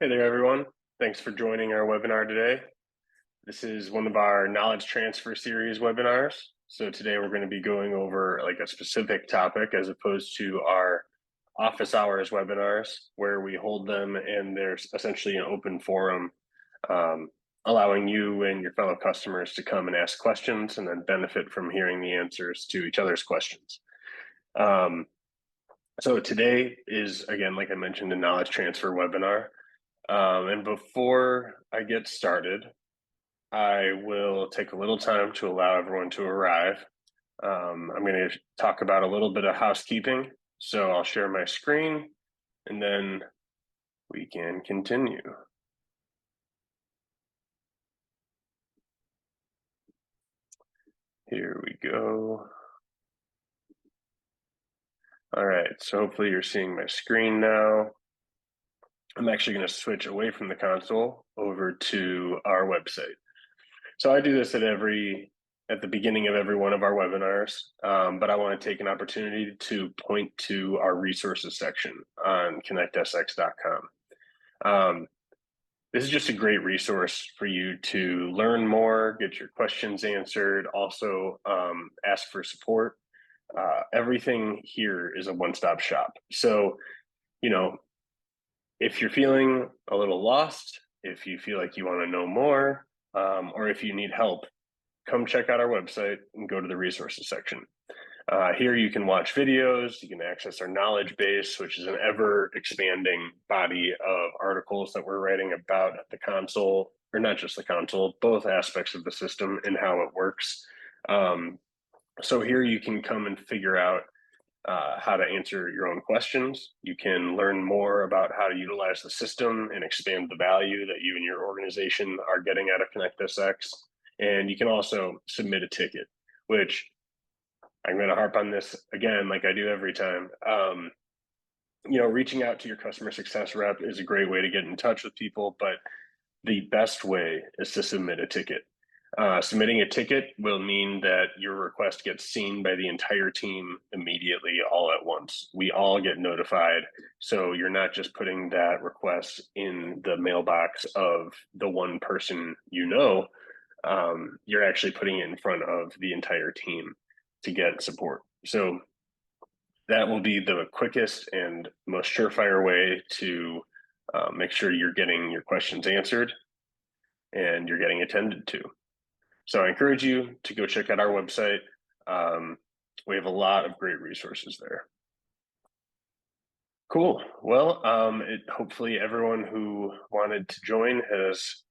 Hey there, everyone. Thanks for joining our webinar today. This is one of our knowledge transfer series webinars. So today we're going to be going over like a specific topic as opposed to our office hours webinars where we hold them and there's essentially an open forum allowing you and your fellow customers to come and ask questions and then benefit from hearing the answers to each other's questions. So today is, again, like I mentioned, a knowledge transfer webinar. And before I get started, I will take a little time to allow everyone to arrive. I'm going to talk about a little bit of housekeeping. So I'll share my screen and then we can continue. Here we go. All right, so hopefully you're seeing my screen now. I'm actually going to switch away from the console over to our website. So I do this at the beginning of every one of our webinars, but I want to take an opportunity to point to our resources section on ConnectSx.com. This is just a great resource for you to learn more, get your questions answered, also ask for support. Everything here is a one-stop shop. So, if you're feeling a little lost, if you feel like you want to know more, or if you need help, come check out our website and go to the resources section. Here you can watch videos, you can access our knowledge base, which is an ever expanding body of articles that we're writing about the console, or not just the console, both aspects of the system and how it works. So here you can come and figure out how to answer your own questions. You can learn more about how to utilize the system and expand the value that you and your organization are getting out of ConnectSx. And you can also submit a ticket, which I'm going to harp on this again, like I do every time. Reaching out to your customer success rep is a great way to get in touch with people, but the best way is to submit a ticket. Submitting a ticket will mean that your request gets seen by the entire team immediately, all at once. We all get notified. So you're not just putting that request in the mailbox of the one person you're actually putting it in front of the entire team to get support. So that will be the quickest and most surefire way to make sure you're getting your questions answered and you're getting attended to. So I encourage you to go check out our website. We have a lot of great resources there. Cool. Well, hopefully everyone who wanted to join has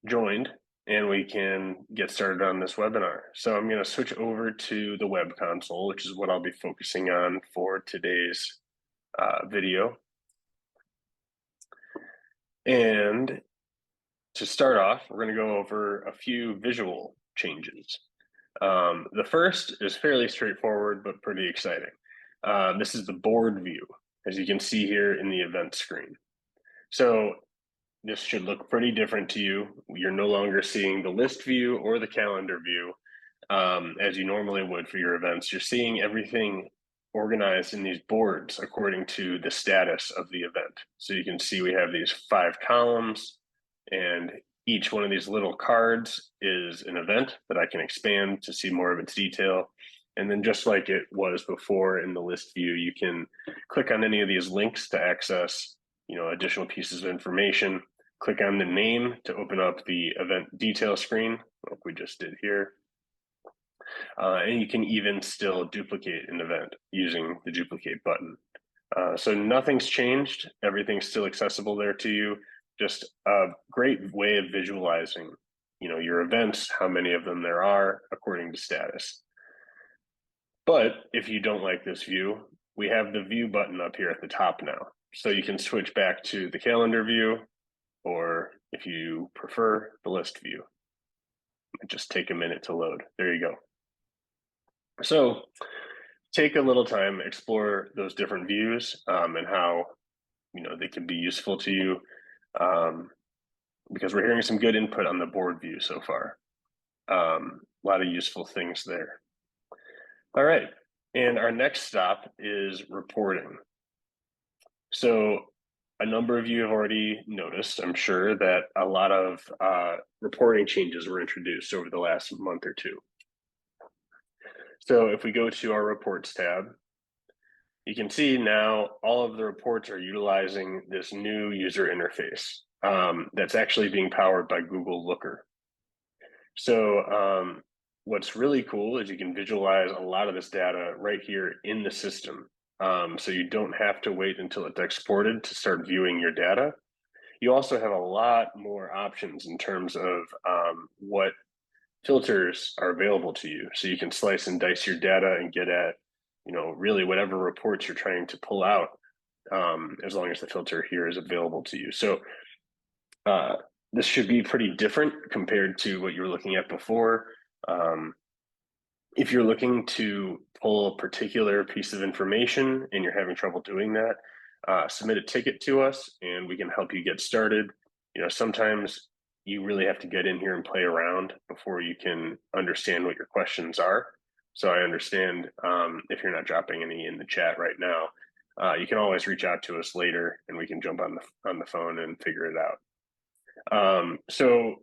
joined and we can get started on this webinar. So I'm going to switch over to the web console, which is what I'll be focusing on for today's video. And to start off, we're going to go over a few visual changes. The first is fairly straightforward, but pretty exciting. This is the board view, as you can see here in the event screen. So this should look pretty different to you. You're no longer seeing the list view or the calendar view as you normally would for your events. You're seeing everything organized in these boards according to the status of the event. So you can see we have these 5 columns, and each one of these little cards is an event that I can expand to see more of its detail. And then just like it was before in the list view, you can click on any of these links to access additional pieces of information. Click on the name to open up the event detail screen, like we just did here. And you can even still duplicate an event using the duplicate button. So nothing's changed. Everything's still accessible there to you. Just a great way of visualizing, your events, how many of them there are according to status. But if you don't like this view, we have the view button up here at the top now. So you can switch back to the calendar view, or if you prefer, the list view. Just take a minute to load. There you go. So take a little time, explore those different views and how they can be useful to you, because we're hearing some good input on the board view so far. A lot of useful things there. All right, and our next stop is reporting. So a number of you have already noticed, I'm sure, that a lot of reporting changes were introduced over the last month or two. So if we go to our reports tab, you can see now all of the reports are utilizing this new user interface that's actually being powered by Google Looker. So what's really cool is you can visualize a lot of this data right here in the system. So you don't have to wait until it's exported to start viewing your data. You also have a lot more options in terms of what filters are available to you. So you can slice and dice your data and get at, really whatever reports you're trying to pull out, as long as the filter here is available to you. So this should be pretty different compared to what you were looking at before. If you're looking to pull a particular piece of information and you're having trouble doing that, submit a ticket to us and we can help you get started. Sometimes you really have to get in here and play around before you can understand what your questions are. So I understand if you're not dropping any in the chat right now, you can always reach out to us later and we can jump on the phone and figure it out. So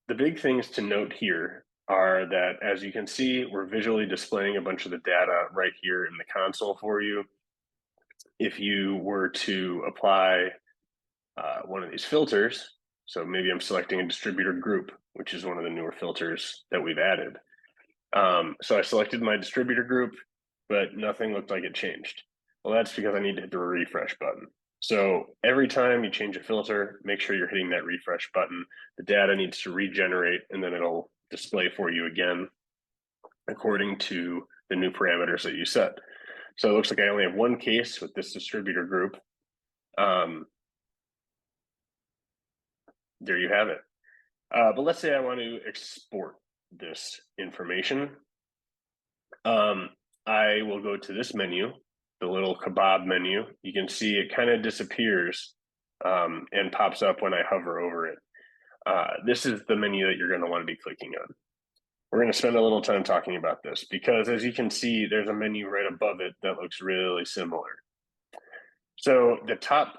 the big things to note here are that, as you can see, we're visually displaying a bunch of the data right here in the console for you. If you were to apply one of these filters, so maybe I'm selecting a distributor group, which is one of the newer filters that we've added. So I selected my distributor group, but nothing looked like it changed. Well, that's because I need to hit the refresh button. So every time you change a filter, make sure you're hitting that refresh button. The data needs to regenerate and then it'll display for you again according to the new parameters that you set. So it looks like I only have one case with this distributor group. There you have it. But let's say I want to export this information. I will go to this menu, the little kebab menu. You can see it kind of disappears and pops up when I hover over it. This is the menu that you're going to want to be clicking on. We're going to spend a little time talking about this because, as you can see, there's a menu right above it that looks really similar. So the top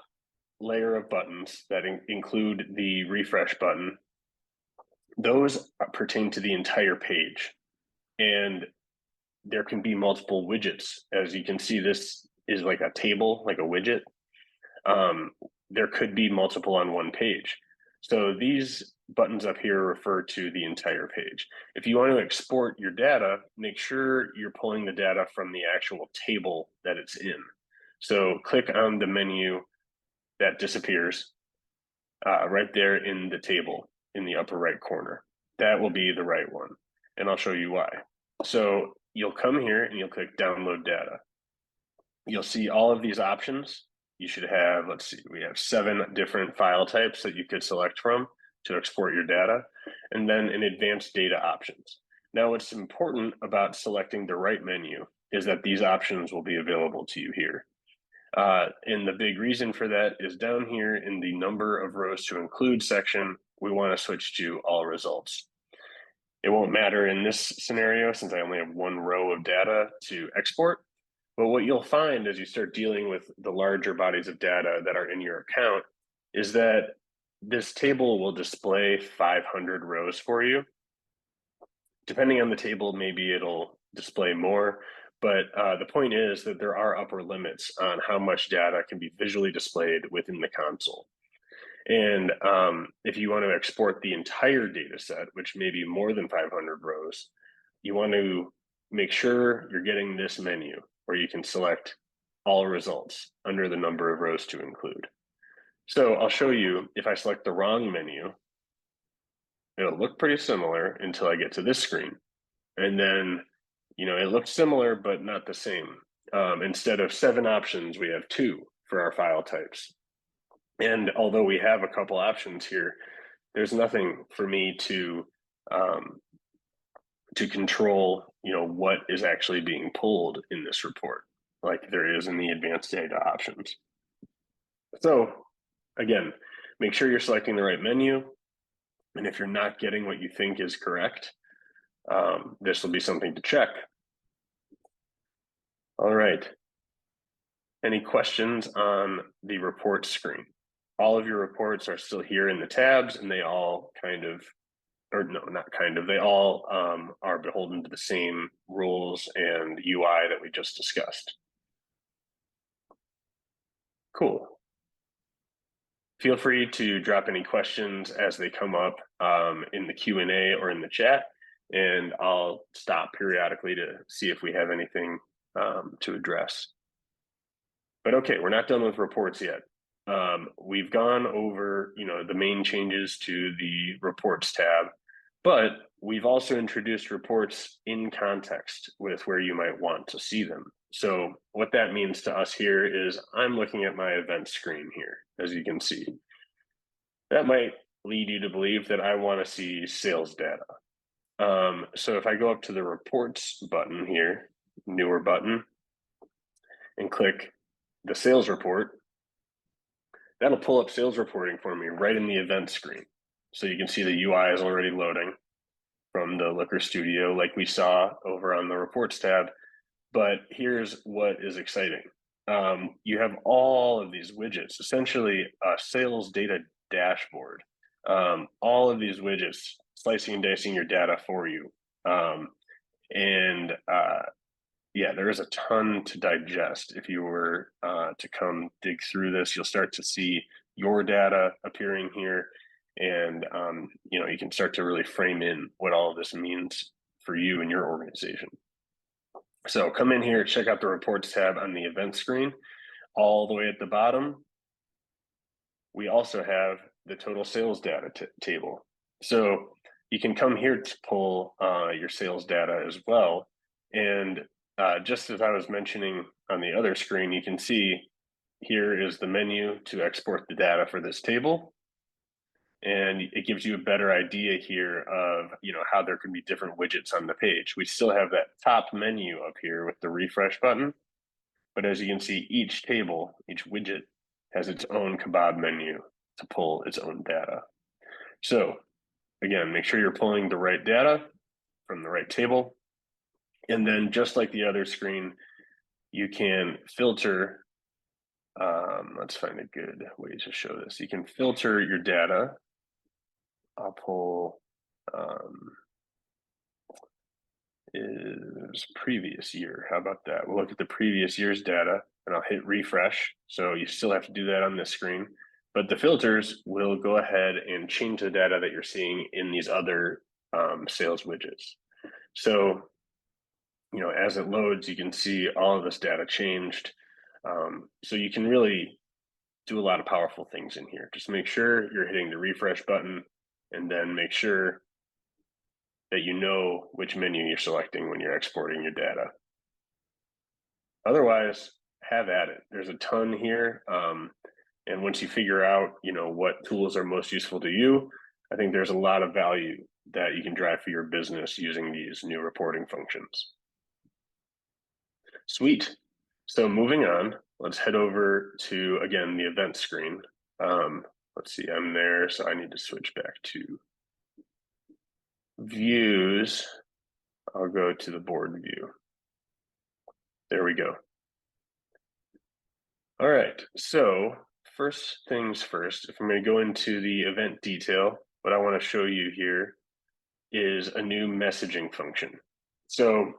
layer of buttons that include the refresh button, those pertain to the entire page. And there can be multiple widgets. As you can see, this is like a table, like a widget. There could be multiple on one page. So these buttons up here refer to the entire page. If you want to export your data, make sure you're pulling the data from the actual table that it's in. So click on the menu that disappears right there in the table in the upper right corner. That will be the right one. And I'll show you why. So you'll come here and you'll click download data. You'll see all of these options. You should have, let's see, we have 7 different file types that you could select from to export your data, and then in advanced data options. Now, what's important about selecting the right menu is that these options will be available to you here. And the big reason for that is down here in the number of rows to include section, we want to switch to all results. It won't matter in this scenario since I only have 1 row of data to export. But what you'll find as you start dealing with the larger bodies of data that are in your account is that this table will display 500 rows for you. Depending on the table, maybe it'll display more, but the point is that there are upper limits on how much data can be visually displayed within the console. And if you want to export the entire data set, which may be more than 500 rows, you want to make sure you're getting this menu where you can select all results under the number of rows to include. So I'll show you, if I select the wrong menu, it'll look pretty similar until I get to this screen. And then, it looks similar, but not the same. Instead of 7 options, we have 2 for our file types. And although we have a couple options here, there's nothing for me to control, what is actually being pulled in this report, like there is in the advanced data options. So again, make sure you're selecting the right menu. And if you're not getting what you think is correct, this will be something to check. All right. Any questions on the report screen? all of your reports are still here in the tabs, and they all kind of, or no, not kind of, they all are beholden to the same rules and UI that we just discussed. Cool. Feel free to drop any questions as they come up in the Q&A or in the chat, and I'll stop periodically to see if we have anything to address. But okay, we're not done with reports yet. We've gone over, the main changes to the reports tab, but we've also introduced reports in context with where you might want to see them. So what that means to us here is I'm looking at my event screen here, as you can see. That might lead you to believe that I want to see sales data. So if I go up to the reports button here, newer button, and click the sales report, that'll pull up sales reporting for me right in the event screen. So you can see the UI is already loading from the Looker Studio like we saw over on the reports tab. But here's what is exciting. You have all of these widgets, essentially a sales data dashboard. All of these widgets slicing and dicing your data for you. Yeah, there is a ton to digest. If you were to come dig through this, you'll start to see your data appearing here, and you can start to really frame in what all of this means for you and your organization. So come in here, check out the reports tab on the event screen. All the way at the bottom, we also have the total sales data table. So you can come here to pull your sales data as well. And just as I was mentioning on the other screen, you can see here is the menu to export the data for this table. And it gives you a better idea here of how there can be different widgets on the page. We still have that top menu up here with the refresh button, but as you can see, each table, each widget has its own kebab menu to pull its own data. So again, make sure you're pulling the right data from the right table. And then just like the other screen, you can filter. Let's find a good way to show this. You can filter your data. I'll pull is previous year. How about that? We'll look at the previous year's data and I'll hit refresh. So you still have to do that on this screen, but the filters will go ahead and change the data that you're seeing in these other sales widgets. So, as it loads, you can see all of this data changed. So you can really do a lot of powerful things in here. Just make sure you're hitting the refresh button, and then make sure that you know which menu you're selecting when you're exporting your data. Otherwise, have at it. There's a ton here. And once you figure out, what tools are most useful to you, I think there's a lot of value that you can drive for your business using these new reporting functions. Sweet. So moving on, let's head over to, again, the event screen. Let's see, I'm there, so I need to switch back to views. I'll go to the board view. There we go. All right, so first things first, if I'm going to go into the event detail, what I want to show you here is a new messaging function. So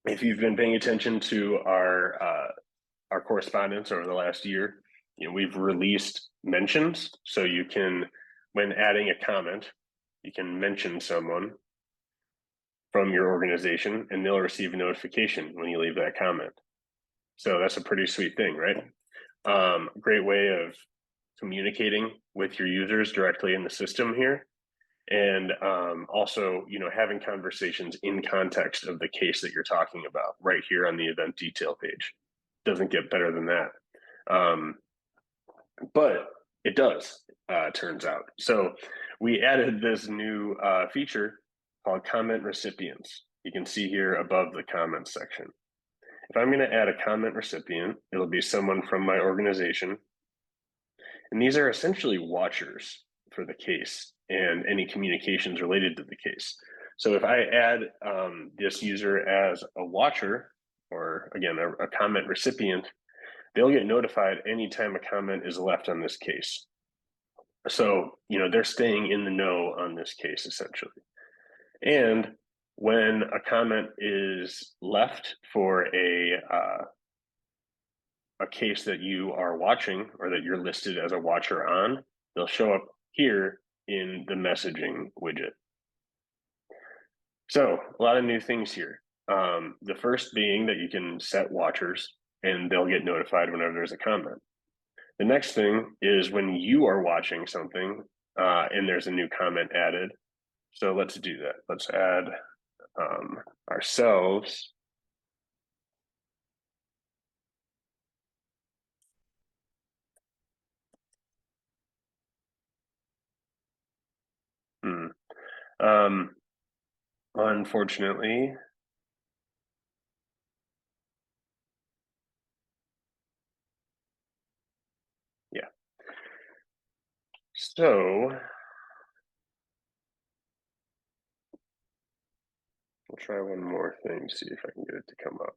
if you've been paying attention to our correspondence over the last year, we've released mentions. So you can, when adding a comment, you can mention someone from your organization and they'll receive a notification when you leave that comment. So that's a pretty sweet thing, right? Great way of communicating with your users directly in the system here. And also, having conversations in context of the case that you're talking about right here on the event detail page. Doesn't get better than that. But it does, turns out. So we added this new feature called comment recipients. You can see here above the comments section. If I'm going to add a comment recipient, it'll be someone from my organization. And these are essentially watchers for the case and any communications related to the case. So if I add this user as a watcher, or again, a comment recipient, they'll get notified anytime a comment is left on this case. So, they're staying in the know on this case essentially. And when a comment is left for a case that you are watching or that you're listed as a watcher on, they'll show up here in the messaging widget. So a lot of new things here. The first being that you can set watchers and they'll get notified whenever there's a comment. The next thing is when you are watching something and there's a new comment added. So let's do that. Let's add ourselves. Unfortunately, yeah. So we'll try one more thing, see if I can get it to come up.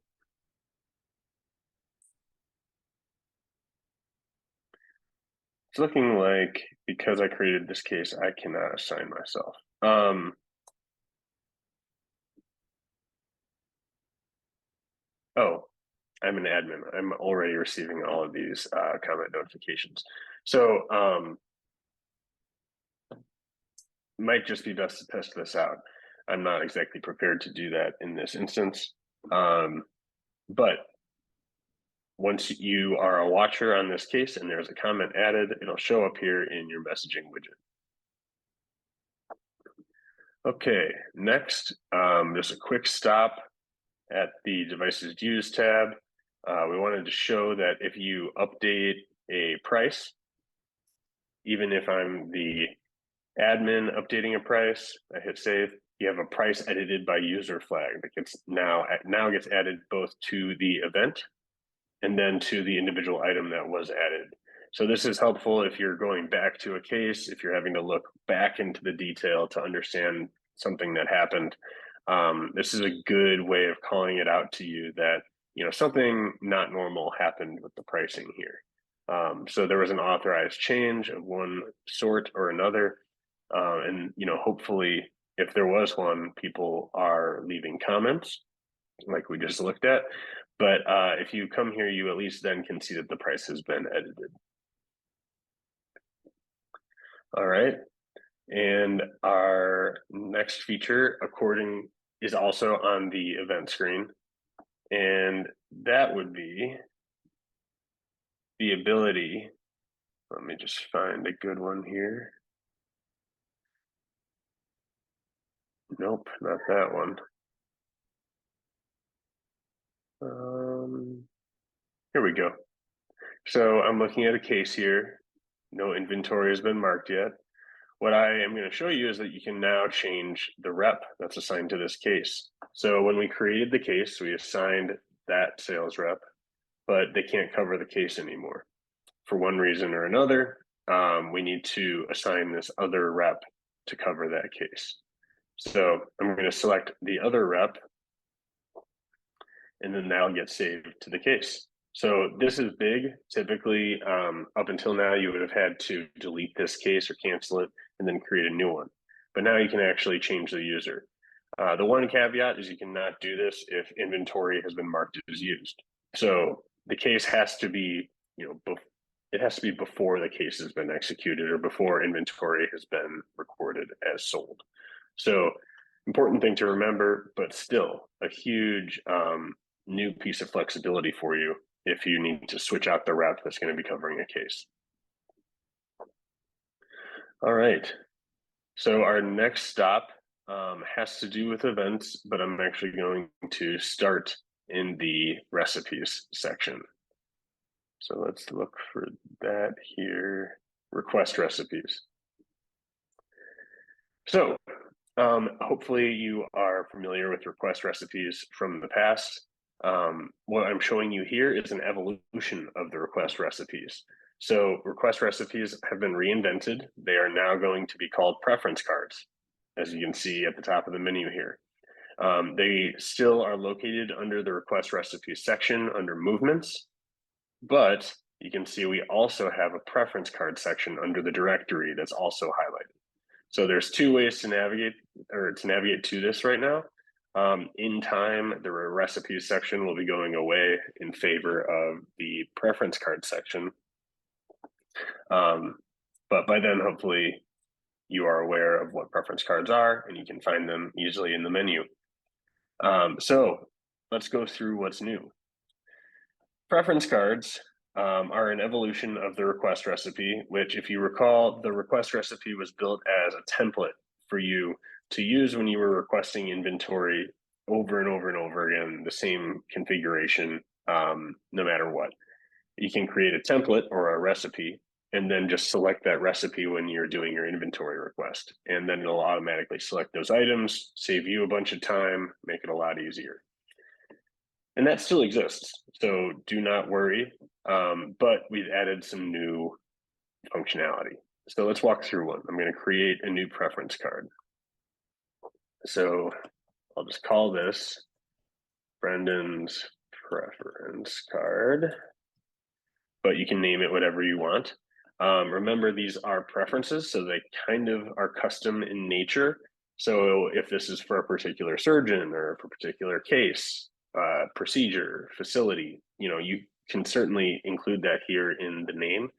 It's looking like because I created this case, I cannot assign myself. Oh, I'm an admin. I'm already receiving all of these comment notifications. So might just be best to test this out. I'm not exactly prepared to do that in this instance. But once you are a watcher on this case and there's a comment added, it'll show up here in your messaging widget. Okay, next, there's a quick stop at the devices used tab. We wanted to show that if you update a price, even if I'm the admin updating a price, I hit save, you have a price edited by user flag that gets now gets added both to the event and then to the individual item that was added. So this is helpful if you're going back to a case, if you're having to look back into the detail to understand something that happened. This is a good way of calling it out to you that something not normal happened with the pricing here. So there was an authorized change of one sort or another, and hopefully, if there was one, people are leaving comments like we just looked at. But if you come here, you at least then can see that the price has been edited. All right. And our next feature is also on the event screen. And that would be the ability, let me just find a good one here. Nope, not that one. Here we go. So I'm looking at a case here. No inventory has been marked yet. What I am going to show you is that you can now change the rep that's assigned to this case. So when we created the case, we assigned that sales rep, but they can't cover the case anymore. For one reason or another, we need to assign this other rep to cover that case. So I'm going to select the other rep, and then that'll get saved to the case. So this is big. Typically, up until now, you would have had to delete this case or cancel it and then create a new one. But now you can actually change the user. The one caveat is you cannot do this if inventory has been marked as used. So the case has to be, it has to be before the case has been executed or before inventory has been recorded as sold. So important thing to remember, but still a huge new piece of flexibility for you if you need to switch out the rep that's going to be covering a case. All right. So our next stop has to do with events, but I'm actually going to start in the recipes section. So let's look for that here, request recipes. So hopefully you are familiar with request recipes from the past. What I'm showing you here is an evolution of the request recipes. So request recipes have been reinvented. They are now going to be called preference cards, as you can see at the top of the menu here. They still are located under the request recipes section under movements, but you can see we also have a preference card section under the directory that's also highlighted. So there's two ways to navigate to this right now. In time, the recipes section will be going away in favor of the preference card section. But by then, hopefully, you are aware of what preference cards are and you can find them easily in the menu. So let's go through what's new. Preference cards are an evolution of the request recipe, which, if you recall, the request recipe was built as a template for you to use when you were requesting inventory over and over and over again, the same configuration, no matter what. You can create a template or a recipe and then just select that recipe when you're doing your inventory request. And then it'll automatically select those items, save you a bunch of time, make it a lot easier. And that still exists, so do not worry. But we've added some new functionality. So let's walk through one. I'm going to create a new preference card. So I'll just call this Brendan's preference card, but you can name it whatever you want. Remember, these are preferences, so they kind of are custom in nature. So if this is for a particular surgeon or for a particular case, procedure, facility, you can certainly include that here in the name.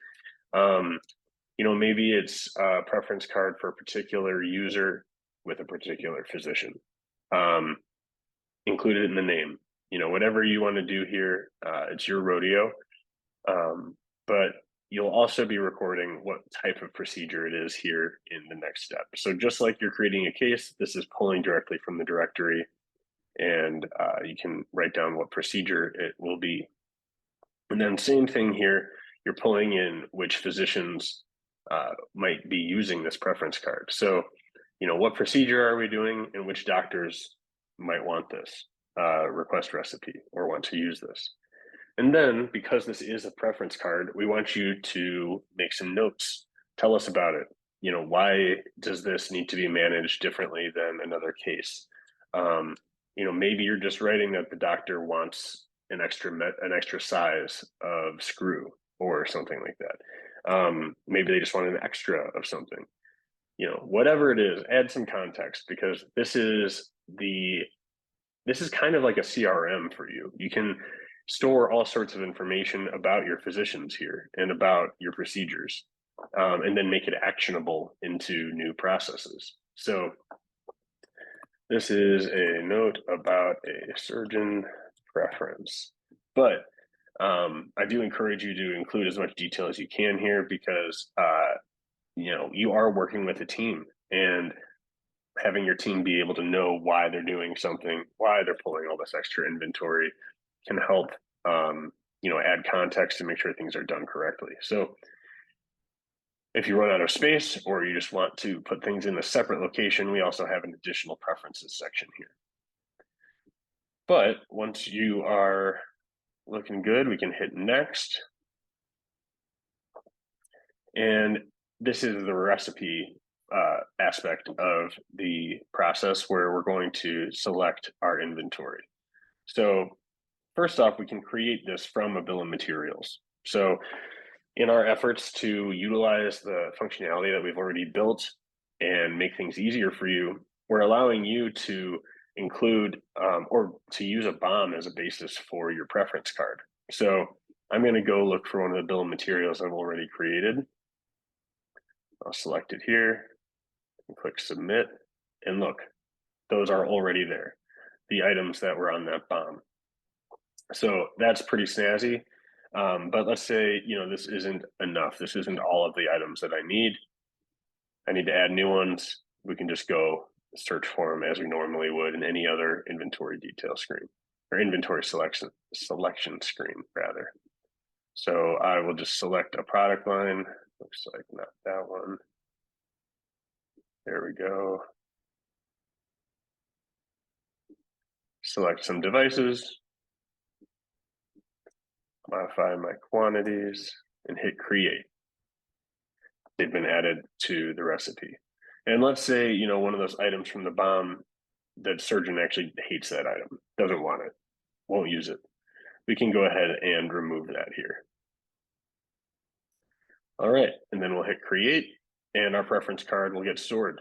Maybe it's a preference card for a particular user with a particular physician. Include it in the name. Whatever you want to do here, it's your rodeo. But you'll also be recording what type of procedure it is here in the next step. So just like you're creating a case, this is pulling directly from the directory, and you can write down what procedure it will be. And then same thing here, you're pulling in which physicians might be using this preference card. So, what procedure are we doing and which doctors might want this request recipe or want to use this. And then, because this is a preference card, we want you to make some notes. Tell us about it. Why does this need to be managed differently than another case? Maybe you're just writing that the doctor wants an extra size of screw or something like that. Maybe they just want an extra of something. Whatever it is, add some context, because this is kind of like a CRM for you. You can store all sorts of information about your physicians here and about your procedures, and then make it actionable into new processes. So this is a note about a surgeon preference, but I do encourage you to include as much detail as you can here, because you are working with a team, and having your team be able to know why they're doing something, why they're pulling all this extra inventory, can help add context and make sure things are done correctly. So if you run out of space or you just want to put things in a separate location, we also have an additional preferences section here. But once you are looking good, we can hit next. And this is the recipe aspect of the process, where we're going to select our inventory. So first off, we can create this from a bill of materials. So in our efforts to utilize the functionality that we've already built and make things easier for you, we're allowing you to include or to use a BOM as a basis for your preference card. So I'm going to go look for one of the bill of materials I've already created. I'll select it here and click submit, and look, those are already there, the items that were on that BOM. So that's pretty snazzy. But let's say, this isn't enough. This isn't all of the items that I need. I need to add new ones. We can just go search for them as we normally would in any other inventory detail screen, or inventory selection screen rather. So I will just select a product line. Looks like not that one. There we go. Select some devices, modify my quantities, and hit create. They've been added to the recipe. And let's say, one of those items from the BOM, that surgeon actually hates that item, doesn't want it, won't use it. We can go ahead and remove that here. All right, and then we'll hit create and our preference card will get stored.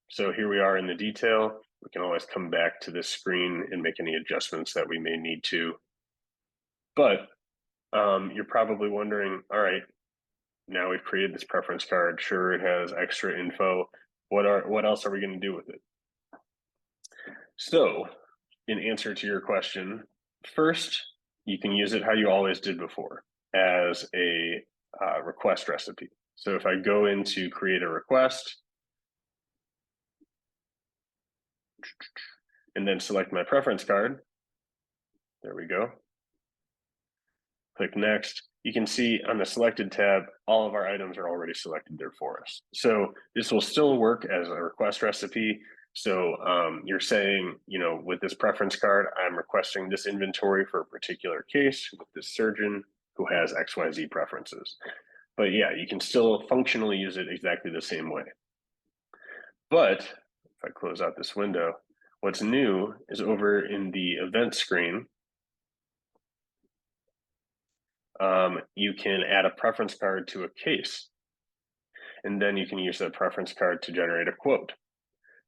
So here we are in the detail. We can always come back to this screen and make any adjustments that we may need to. But you're probably wondering, all right, now we've created this preference card. Sure, it has extra info. What else are we going to do with it? So, in answer to your question, first, you can use it how you always did before, as a request recipe. So if I go into create a request, and then select my preference card, there we go. Click next. You can see on the selected tab, all of our items are already selected there for us. So this will still work as a request recipe. So you're saying, with this preference card, I'm requesting this inventory for a particular case with this surgeon who has XYZ preferences. But yeah, you can still functionally use it exactly the same way. But if I close out this window, what's new is over in the event screen, you can add a preference card to a case, and then you can use that preference card to generate a quote.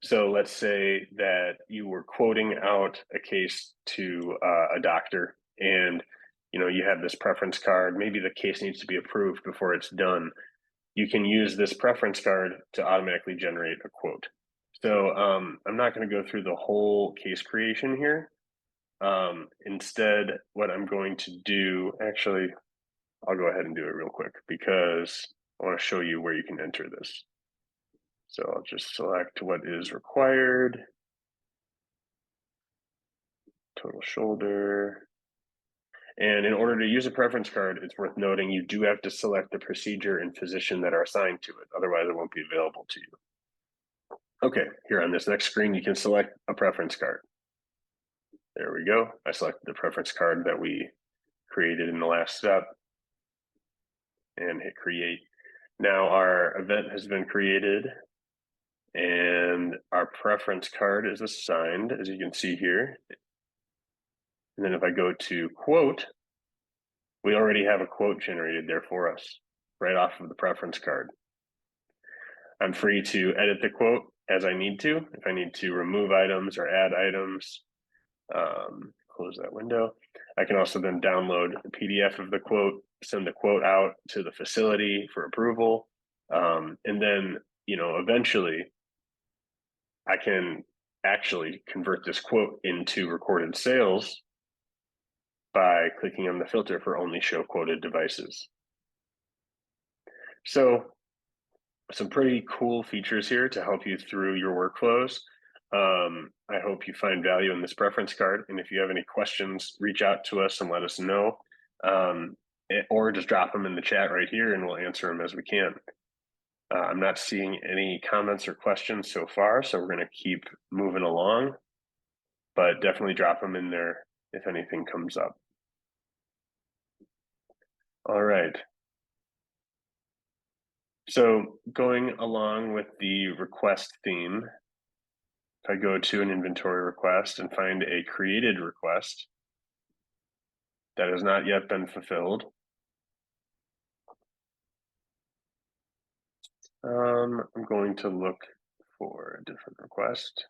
So let's say that you were quoting out a case to a doctor, and you have this preference card. Maybe the case needs to be approved before it's done. You can use this preference card to automatically generate a quote. So I'm not going to go through the whole case creation here. Instead, what I'm going to do, actually, I'll go ahead and do it real quick because I want to show you where you can enter this. So I'll just select what is required. Total shoulder. And in order to use a preference card, it's worth noting you do have to select the procedure and physician that are assigned to it. Otherwise, it won't be available to you. Okay, here on this next screen, you can select a preference card. There we go. I selected the preference card that we created in the last step and hit create. Now our event has been created and our preference card is assigned, as you can see here. And then if I go to quote, we already have a quote generated there for us right off of the preference card. I'm free to edit the quote as I need to. If I need to remove items or add items, close that window. I can also then download a PDF of the quote, send the quote out to the facility for approval. And then, eventually I can actually convert this quote into recorded sales by clicking on the filter for only show quoted devices. So some pretty cool features here to help you through your workflows. I hope you find value in this preference card. And if you have any questions, reach out to us and let us know. Or just drop them in the chat right here and we'll answer them as we can. I'm not seeing any comments or questions so far, so we're going to keep moving along, but definitely drop them in there if anything comes up. All right. So going along with the request theme, if I go to an inventory request and find a created request that has not yet been fulfilled, I'm going to look for a different request.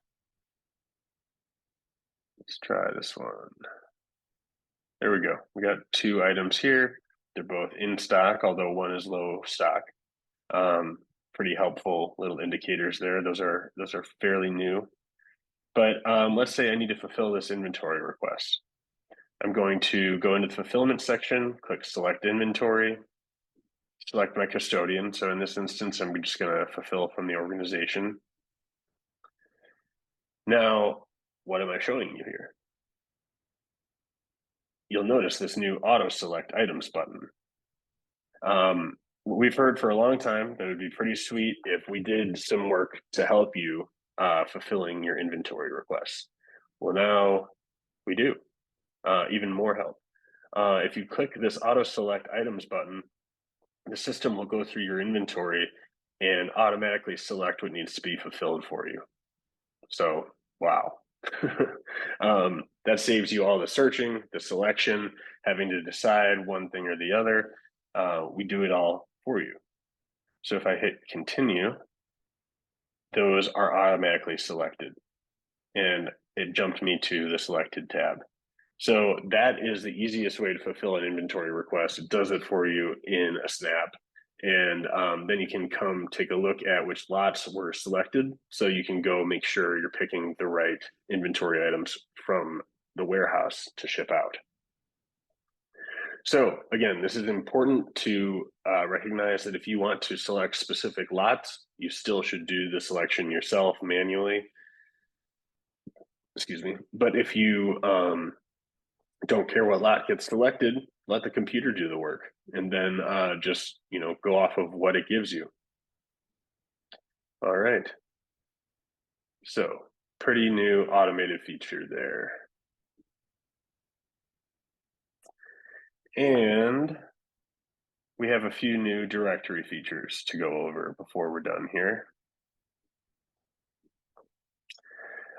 Let's try this one. There we go. We got 2 items here. They're both in stock, although one is low stock. Pretty helpful little indicators there. Those are fairly new. But let's say I need to fulfill this inventory request. I'm going to go into the fulfillment section, click select inventory, select my custodian. So in this instance, I'm just going to fulfill from the organization. Now, what am I showing you here? You'll notice this new auto select items button. We've heard for a long time that it would be pretty sweet if we did some work to help you fulfilling your inventory requests. Well, now we do, even more help. If you click this auto select items button, the system will go through your inventory and automatically select what needs to be fulfilled for you. So, wow. That saves you all the searching, the selection, having to decide one thing or the other. We do it all for you. So if I hit continue, those are automatically selected, and it jumped me to the selected tab. So that is the easiest way to fulfill an inventory request. It does it for you in a snap. And then you can come take a look at which lots were selected, so you can go make sure you're picking the right inventory items from the warehouse to ship out. So again, this is important to recognize that if you want to select specific lots, you still should do the selection yourself manually. Excuse me. But if you don't care what lot gets selected, let the computer do the work, and then just go off of what it gives you. All right. So pretty new automated feature there. And we have a few new directory features to go over before we're done here.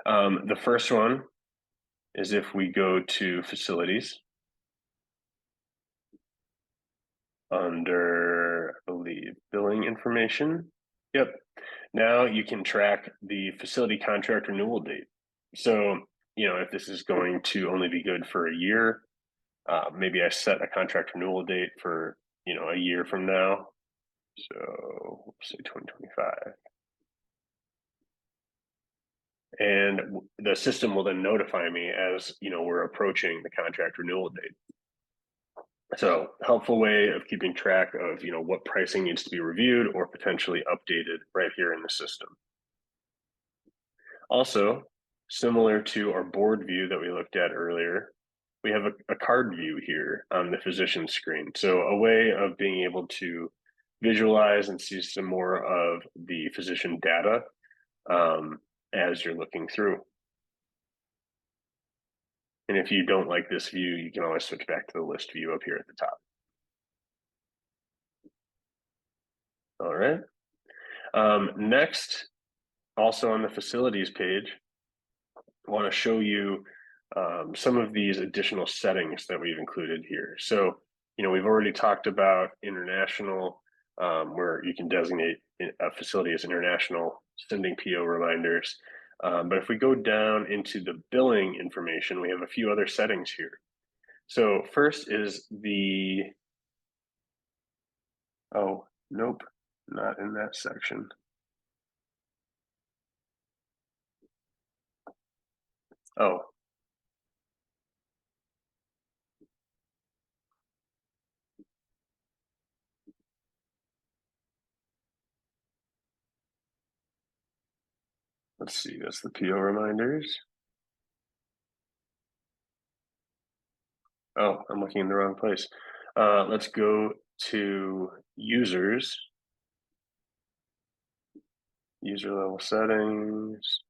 The first one is if we go to facilities under, I believe, billing information. Yep. Now you can track the facility contract renewal date. So, if this is going to only be good for a year, maybe I set a contract renewal date for, a year from now. So we'll say 2025. And the system will then notify me as, we're approaching the contract renewal date. So helpful way of keeping track of, what pricing needs to be reviewed or potentially updated right here in the system. Also, similar to our board view that we looked at earlier, we have a card view here on the physician screen. So a way of being able to visualize and see some more of the physician data as you're looking through. And if you don't like this view, you can always switch back to the list view up here at the top. All right. Next, also on the facilities page, I want to show you some of these additional settings that we've included here. So, we've already talked about international, where you can designate a facility as international, sending PO reminders. But if we go down into the billing information, we have a few other settings here. So first is oh, nope, not in that section. Oh, let's see, that's the PO reminders. Oh, I'm looking in the wrong place. Let's go to users, user level settings.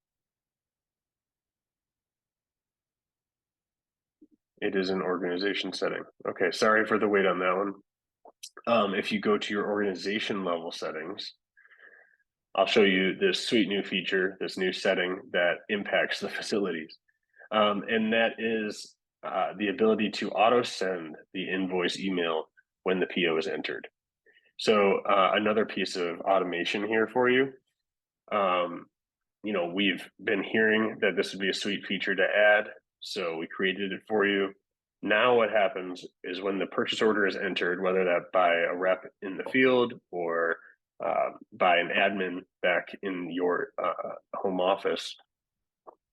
It is an organization setting. Okay, sorry for the wait on that one. If you go to your organization level settings, I'll show you this sweet new feature, this new setting that impacts the facilities. And that is the ability to auto send the invoice email when the PO is entered. So another piece of automation here for you. We've been hearing that this would be a sweet feature to add, so we created it for you. Now what happens is when the purchase order is entered, whether that by a rep in the field or by an admin back in your home office,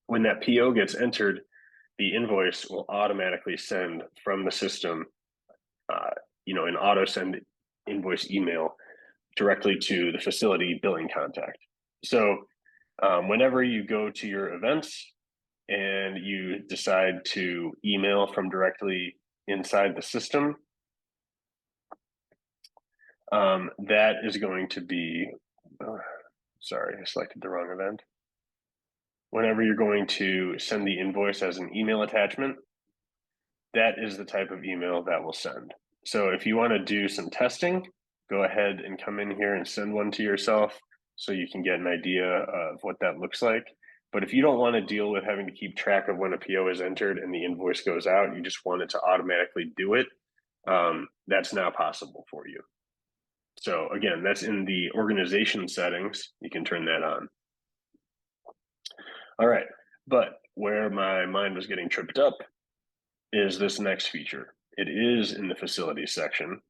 when that PO gets entered, the invoice will automatically send from the system, an auto send invoice email directly to the facility billing contact. So whenever you go to your events and you decide to email from directly inside the system, that is going to be, sorry, I selected the wrong event. Whenever you're going to send the invoice as an email attachment, that is the type of email that will send. So if you want to do some testing, go ahead and come in here and send one to yourself so you can get an idea of what that looks like. But if you don't want to deal with having to keep track of when a PO is entered and the invoice goes out, you just want it to automatically do it, that's now possible for you. So again, that's in the organization settings. You can turn that on. All right, but where my mind was getting tripped up is this next feature. It is in the facilities section,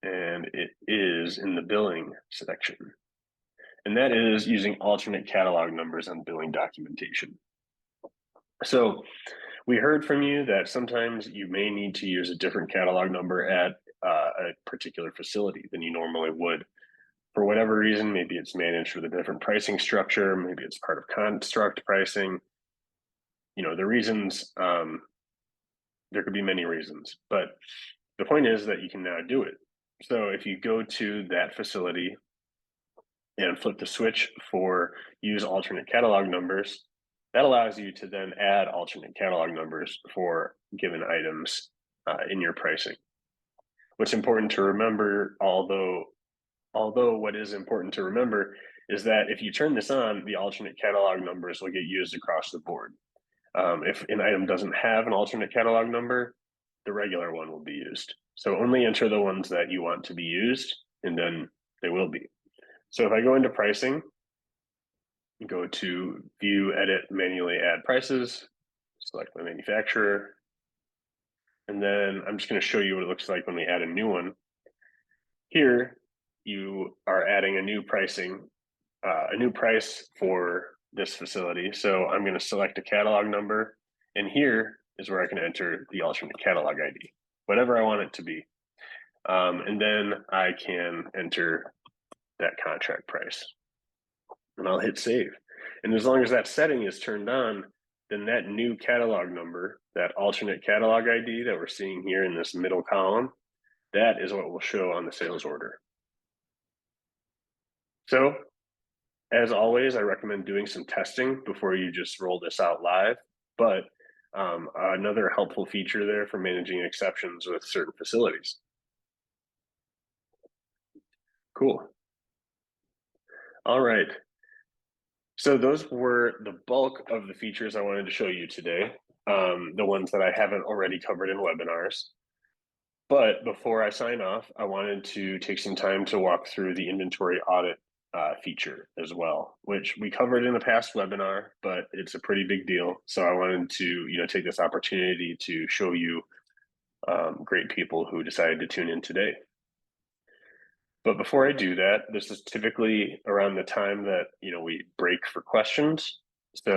and it is in the billing section. And that is using alternate catalog numbers on billing documentation. So we heard from you that sometimes you may need to use a different catalog number at a particular facility than you normally would. For whatever reason, maybe it's managed with a different pricing structure, maybe it's part of construct pricing. You know, the reasons, there could be many reasons, but the point is that you can now do it. So if you go to that facility and flip the switch for use alternate catalog numbers, that allows you to then add alternate catalog numbers for given items in your pricing. What's important to remember, although what is important to remember is that if you turn this on, the alternate catalog numbers will get used across the board. If an item doesn't have an alternate catalog number, the regular one will be used. So only enter the ones that you want to be used, and then they will be. So if I go into pricing, go to view, edit, manually add prices, select my manufacturer, and then I'm just going to show you what it looks like when we add a new one. Here, you are adding a new pricing, a new price for this facility. So I'm going to select a catalog number, and here is where I can enter the alternate catalog ID, whatever I want it to be. And then I can enter that contract price, and I'll hit save. And as long as that setting is turned on, then that new catalog number, that alternate catalog ID that we're seeing here in this middle column, that is what will show on the sales order. So as always, I recommend doing some testing before you just roll this out live. But another helpful feature there for managing exceptions with certain facilities. Cool. All right. So those were the bulk of the features I wanted to show you today, the ones that I haven't already covered in webinars. But before I sign off, I wanted to take some time to walk through the inventory audit feature as well, which we covered in a past webinar, but it's a pretty big deal. So I wanted to, take this opportunity to show you great people who decided to tune in today. But before I do that, this is typically around the time that, we break for questions. So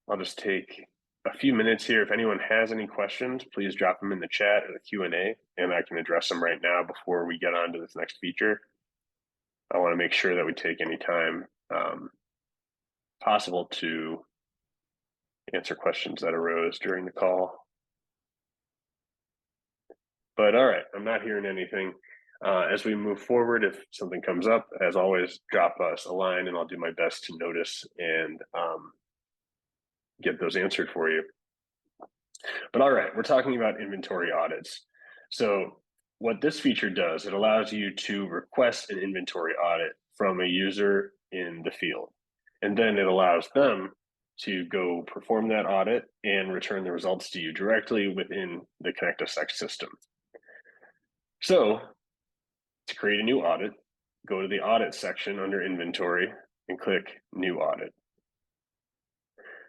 I'll just take a few minutes here. If anyone has any questions, please drop them in the chat or the Q&A, and I can address them right now before we get on to this next feature. I want to make sure that we take any time possible to answer questions that arose during the call. But all right, I'm not hearing anything. As we move forward, if something comes up, as always, drop us a line and I'll do my best to notice and get those answered for you. But all right, we're talking about inventory audits. So what this feature does, it allows you to request an inventory audit from a user in the field. And then it allows them to go perform that audit and return the results to you directly within the ConnectSx system. So to create a new audit, go to the audit section under inventory and click new audit.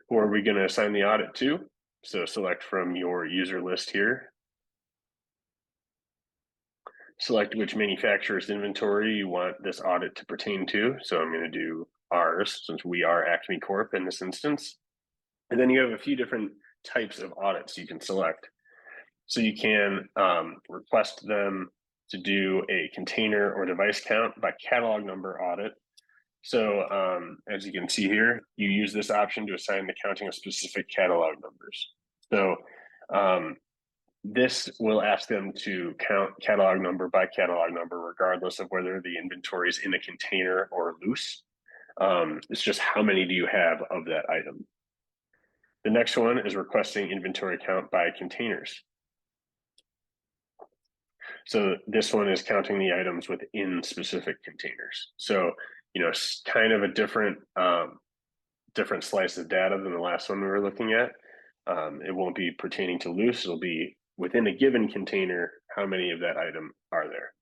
Who are we going to assign the audit to? So select from your user list here. Select which manufacturer's inventory you want this audit to pertain to. So I'm going to do ours, since we are Acme Corp in this instance. And then you have a few different types of audits you can select. So you can request them to do a container or device count by catalog number audit. So as you can see here, you use this option to assign the counting of specific catalog numbers. So this will ask them to count catalog number by catalog number, regardless of whether the inventory is in a container or loose. It's just how many do you have of that item. The next one is requesting inventory count by containers. So this one is counting the items within specific containers. So, kind of a different slice of data than the last one we were looking at. It won't be pertaining to loose. It'll be within a given container, how many of that item are there?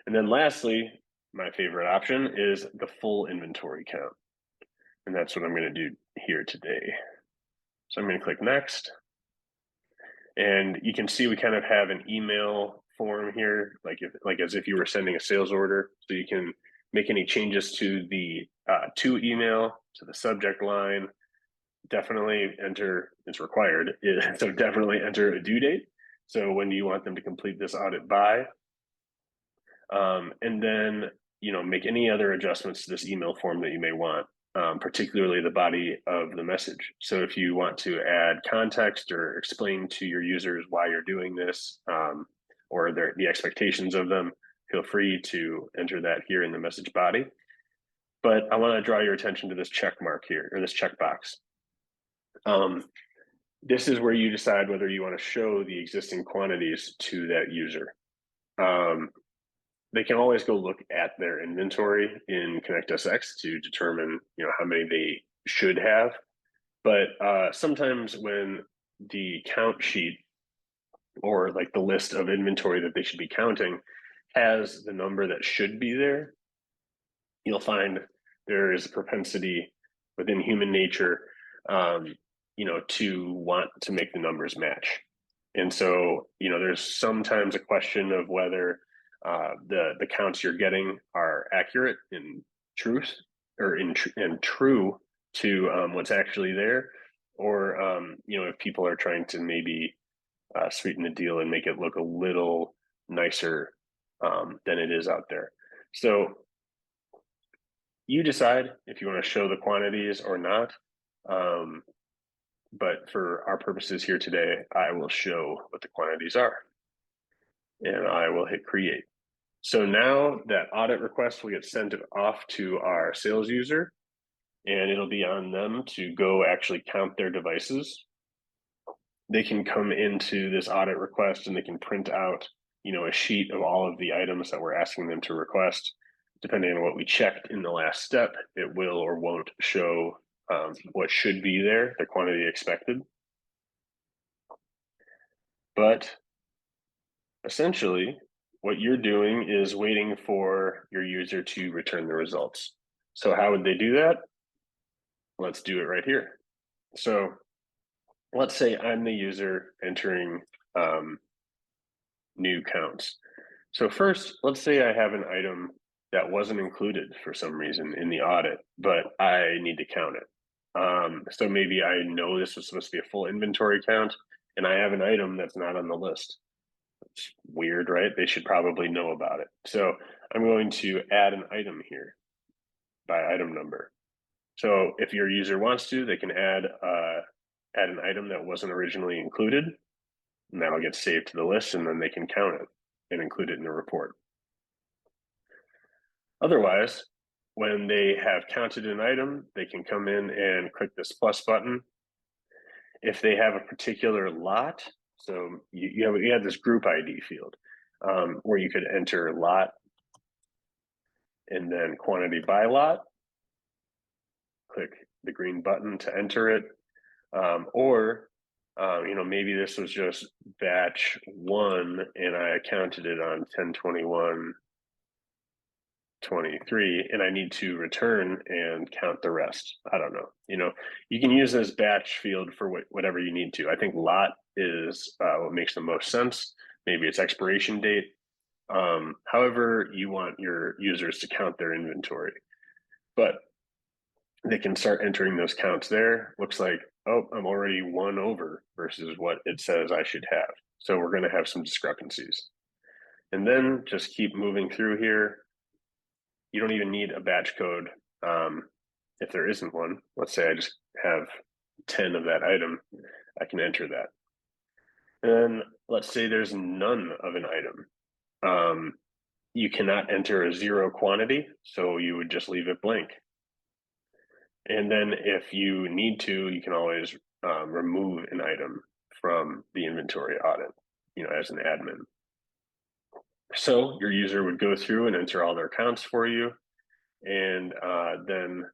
And then lastly, my favorite option is the full inventory count. And that's what I'm going to do here today. So I'm going to click next. And you can see we kind of have an email form here, like as if you were sending a sales order. So you can make any changes to the to email, to the subject line. Definitely enter, it's required. So definitely enter a due date. So when do you want them to complete this audit by? And then, make any other adjustments to this email form that you may want, particularly the body of the message. So if you want to add context or explain to your users why you're doing this, or the expectations of them, feel free to enter that here in the message body. But I want to draw your attention to this check mark here, or this checkbox. This is where you decide whether you want to show the existing quantities to that user. They can always go look at their inventory in ConnectSx to determine, how many they should have. But sometimes when the count sheet or like the list of inventory that they should be counting has the number that should be there, you'll find there is a propensity within human nature, to want to make the numbers match. And so, there's sometimes a question of whether the counts you're getting are accurate in truth or in true to what's actually there, or if people are trying to maybe sweeten the deal and make it look a little nicer than it is out there. So you decide if you want to show the quantities or not. But for our purposes here today, I will show what the quantities are. And I will hit create. So now that audit request will get sent off to our sales user, and it'll be on them to go actually count their devices. They can come into this audit request and they can print out, a sheet of all of the items that we're asking them to request. Depending on what we checked in the last step, it will or won't show what should be there, the quantity expected. But essentially, what you're doing is waiting for your user to return the results. So how would they do that? Let's do it right here. So let's say I'm the user entering new counts. So first, let's say I have an item that wasn't included for some reason in the audit, but I need to count it. So maybe I know this was supposed to be a full inventory count, and I have an item that's not on the list. It's weird, right? They should probably know about it. So I'm going to add an item here by item number. So if your user wants to, they can add an item that wasn't originally included, and that'll get saved to the list, and then they can count it and include it in the report. Otherwise, when they have counted an item, they can come in and click this plus button. If they have a particular lot, so you have this group ID field where you could enter lot and then quantity by lot. Click the green button to enter it, or maybe this was just batch 1 and I counted it on 10/21/23 and I need to return and count the rest. I don't know. You can use this batch field for whatever you need to. I think lot is what makes the most sense. Maybe it's expiration date. However you want your users to count their inventory. But they can start entering those counts there. Looks like, oh, I'm already 1 over versus what it says I should have. So we're going to have some discrepancies. And then just keep moving through here. You don't even need a batch code if there isn't one. Let's say I just have 10 of that item, I can enter that. And then let's say there's none of an item. You cannot enter a 0 quantity, so you would just leave it blank. And then if you need to, you can always remove an item from the inventory audit, as an admin. So your user would go through and enter all their counts for you. And then,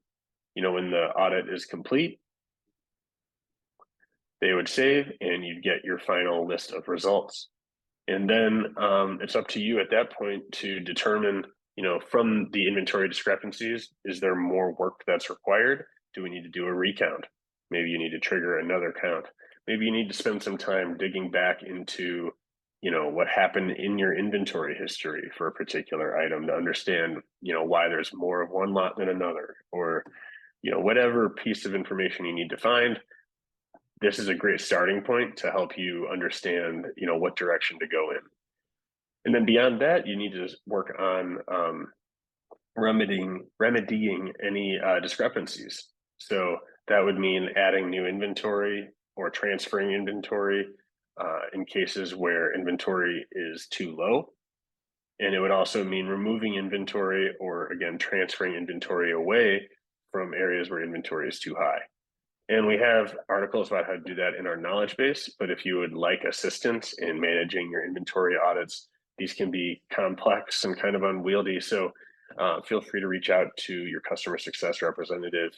when the audit is complete, they would save, and you'd get your final list of results. And then it's up to you at that point to determine, from the inventory discrepancies, is there more work that's required? Do we need to do a recount? Maybe you need to trigger another count. Maybe you need to spend some time digging back into, what happened in your inventory history for a particular item to understand, why there's more of one lot than another, or, whatever piece of information you need to find. This is a great starting point to help you understand, what direction to go in. And then beyond that, you need to work on remedying any discrepancies. So that would mean adding new inventory or transferring inventory in cases where inventory is too low. And it would also mean removing inventory or, again, transferring inventory away from areas where inventory is too high. And we have articles about how to do that in our knowledge base, but if you would like assistance in managing your inventory audits, these can be complex and kind of unwieldy. So feel free to reach out to your customer success representative.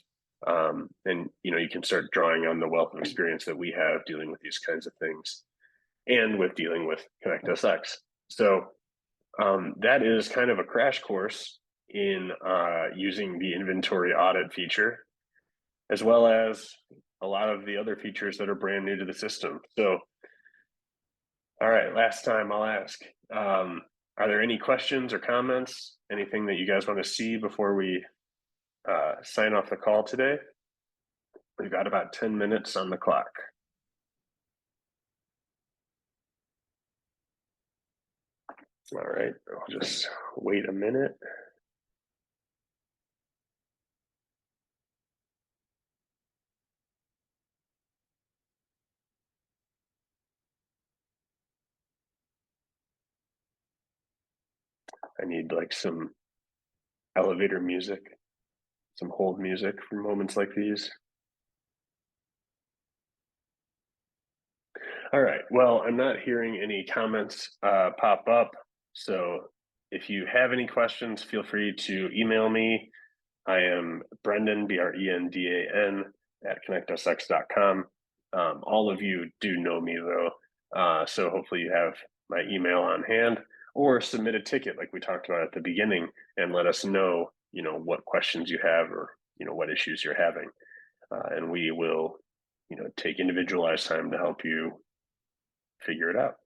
And you can start drawing on the wealth of experience that we have dealing with these kinds of things and with dealing with ConnectSx. So that is kind of a crash course in using the inventory audit feature, as well as a lot of the other features that are brand new to the system. So, all right, last time I'll ask, are there any questions or comments, anything that you guys want to see before we sign off the call today? We've got about 10 minutes on the clock. All right, I'll just wait a minute. I need like some elevator music, some hold music for moments like these. All right, well, I'm not hearing any comments pop up. So if you have any questions, feel free to email me. I am Brendan, Brendan, at ConnectSx.com. All of you do know me though, so hopefully you have my email on hand, or submit a ticket like we talked about at the beginning and let us know, what questions you have or, what issues you're having. And we will, take individualized time to help you figure it out.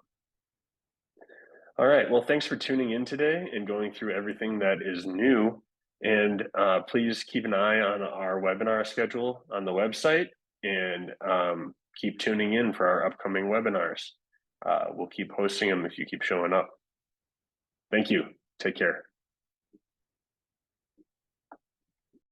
All right, well, thanks for tuning in today and going through everything that is new. And please keep an eye on our webinar schedule on the website, and keep tuning in for our upcoming webinars. We'll keep hosting them if you keep showing up. Thank you. Take care.